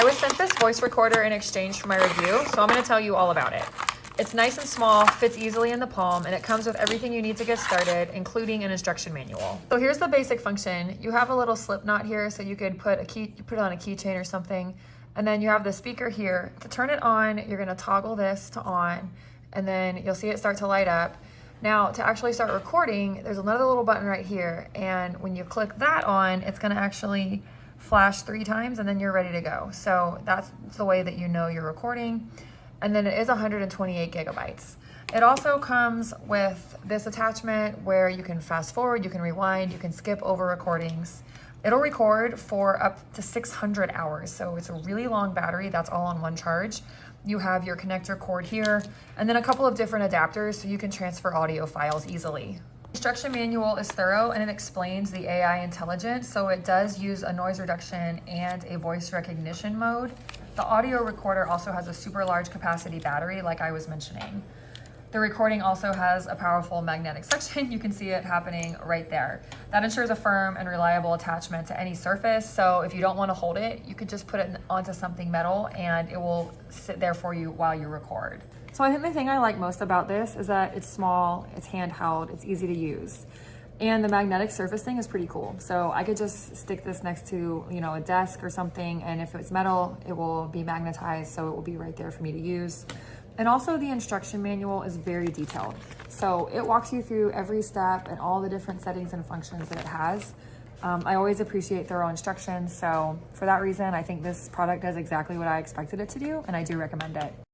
was sent this voice recorder in exchange for my review, so I'm going to tell you all about it. It's nice and small, fits easily in the palm, and it comes with everything you need to get started, including an instruction manual. So here's the basic function. You have a little slip knot here, so you could put it on a keychain or something. And then you have the speaker here. To turn it on, you're gonna toggle this to on, and then you'll see it start to light up. Now, to actually start recording, there's another little button right here, and when you click that on, it's gonna actually flash 3 times, and then you're ready to go. So that's the way that you know you're recording. And then it is 128 gigabytes. It also comes with this attachment where you can fast forward, you can rewind, you can skip over recordings. It'll record for up to 600 hours. So it's a really long battery, that's all on one charge. You have your connector cord here, and then a couple of different adapters so you can transfer audio files easily. The instruction manual is thorough and it explains the AI intelligence. So it does use a noise reduction and a voice recognition mode. The audio recorder also has a super large capacity battery, like I was mentioning. The recording also has a powerful magnetic suction. You can see it happening right there. That ensures a firm and reliable attachment to any surface. So if you don't want to hold it, you could just put it onto something metal and it will sit there for you while you record. So I think the thing I like most about this is that it's small, it's handheld, it's easy to use. And the magnetic surface thing is pretty cool. So I could just stick this next to, a desk or something, and if it's metal, it will be magnetized, so it will be right there for me to use. And also the instruction manual is very detailed. So it walks you through every step and all the different settings and functions that it has. I always appreciate thorough instructions. So for that reason, I think this product does exactly what I expected it to do, and I do recommend it.